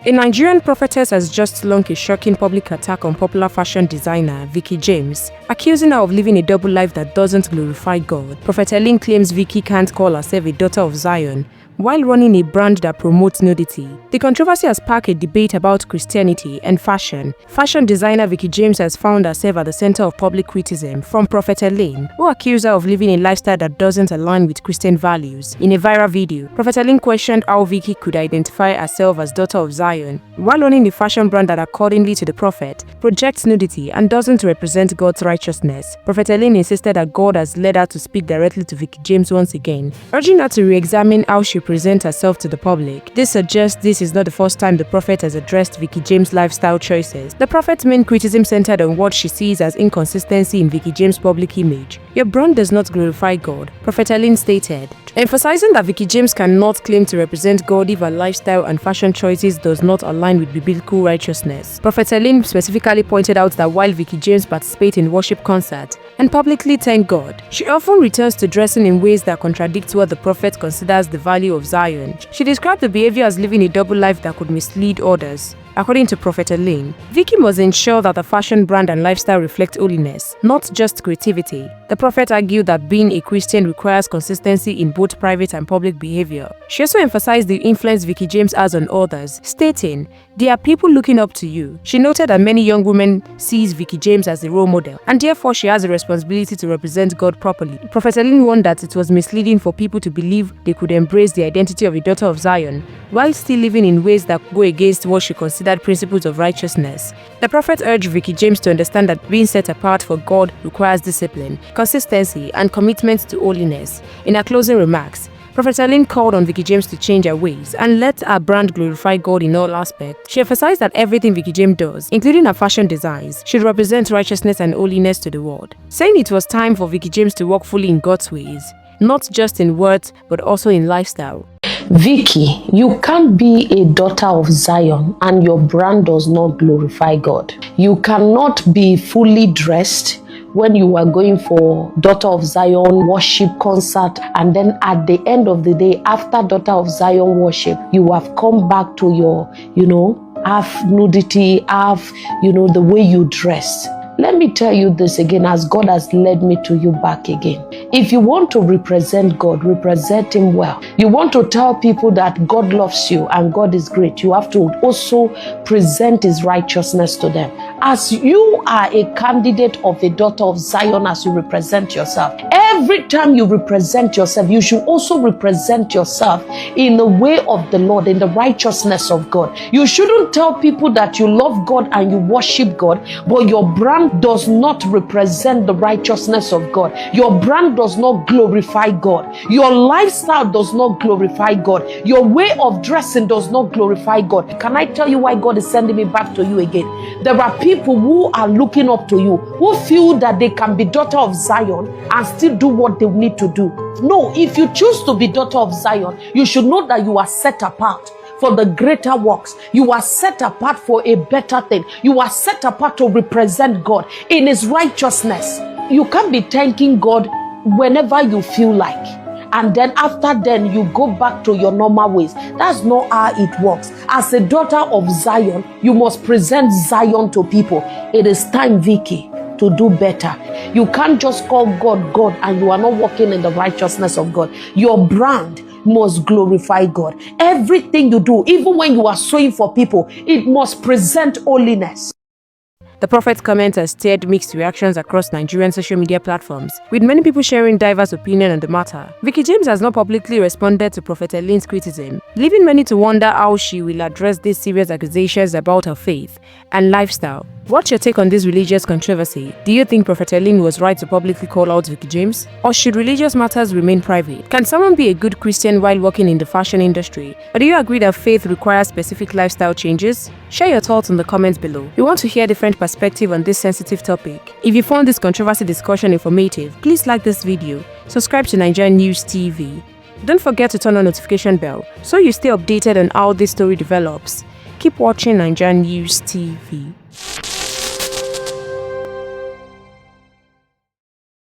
A Nigerian prophetess has just launched a shocking public attack on popular fashion designer Veekee, accusing her of living a double life that doesn't glorify God. Prophet Helen claims Veekee can't call herself a daughter of Zion while running a brand that promotes nudity. The controversy has sparked a debate about Christianity and fashion. Fashion designer Veekee has found herself at the center of public criticism from Prophet Helen, who accused her of living a lifestyle that doesn't align with Christian values. In a viral video, Prophet Helen questioned how Veekee could identify herself as daughter of Zion while owning a fashion brand that, accordingly to the prophet, projects nudity and doesn't represent God's righteousness. Prophet Helen insisted that God has led her to speak directly to Veekee once again, urging her to re-examine how she presents herself to the public. This suggests this is not the first time the prophet has addressed Veekee lifestyle choices. The prophet's main criticism centered on what she sees as inconsistency in Veekee public image. Your brand does not glorify God, Prophet Helen stated, emphasizing that Veekee cannot claim to represent God if her lifestyle and fashion choices does not align with biblical righteousness. Prophet Helen specifically pointed out that while Veekee participates in worship concerts and publicly thank God, she often returns to dressing in ways that contradict what the prophet considers the value of Zion. She described the behavior as living a double life that could mislead others. According to Prophet Helen, Veekee must ensure that the fashion brand and lifestyle reflect holiness, not just creativity. The prophet argued that being a Christian requires consistency in both private and public behavior. She also emphasized the influence Veekee has on others, stating, "There are people looking up to you." She noted that many young women sees Veekee as a role model, and therefore she has a responsibility to represent God properly. Prophet Helen warned that it was misleading for people to believe they could embrace the identity of a daughter of Zion while still living in ways that go against what she considered principles of righteousness. The prophet urged Veekee to understand that being set apart for God requires discipline, consistency, and commitment to holiness. In her closing remarks, Prophet Helen called on Veekee to change her ways and let her brand glorify God in all aspects. She emphasized that everything Veekee does, including her fashion designs, should represent righteousness and holiness to the world, saying it was time for Veekee to walk fully in God's ways, not just in words but also in lifestyle. Veekee, you can't be a daughter of Zion and your brand does not glorify God. You cannot be fully dressed when you are going for Daughter of Zion worship concert, and then at the end of the day, after Daughter of Zion worship, you have come back to your, half nudity, half, the way you dress. Let me tell you this again, as God has led me to you back again. If you want to represent God, represent Him well. You want to tell people that God loves you and God is great, you have to also present His righteousness to them. As you are a candidate of a daughter of Zion, as you represent yourself, every time you represent yourself, you should also represent yourself in the way of the Lord, in the righteousness of God. You shouldn't tell people that you love God and you worship God, but your brand does not represent the righteousness of God. Your brand does not glorify God. Your lifestyle does not glorify God. Your way of dressing does not glorify God. Can I tell you why God is sending me back to you again? There are people who are looking up to you, who feel that they can be daughter of Zion and still do what they need to do. No, if you choose to be daughter of Zion, you should know that you are set apart for the greater works. You are set apart for a better thing. You are set apart to represent God in His righteousness. You can't be thanking God whenever you feel like, and then after then you go back to your normal ways. That's not how it works. As a daughter of Zion, you must present Zion to people. It is time, Veekee, to do better. You can't just call God God and you are not walking in the righteousness of God. Your brand must glorify God. Everything you do, even when you are sewing for people, it must present holiness. The prophet's comment has stirred mixed reactions across Nigerian social media platforms, with many people sharing diverse opinions on the matter. Veekee has not publicly responded to Prophet Helen's criticism, leaving many to wonder how she will address these serious accusations about her faith and lifestyle. What's your take on this religious controversy? Do you think Prophet Helen was right to publicly call out Veekee? Or should religious matters remain private? Can someone be a good Christian while working in the fashion industry? Or do you agree that faith requires specific lifestyle changes? Share your thoughts in the comments below. We want to hear different perspectives on this sensitive topic. If you found this controversy discussion informative, please like this video, subscribe to Naija News TV. Don't forget to turn on notification bell so you stay updated on how this story develops. Keep watching Naija News TV.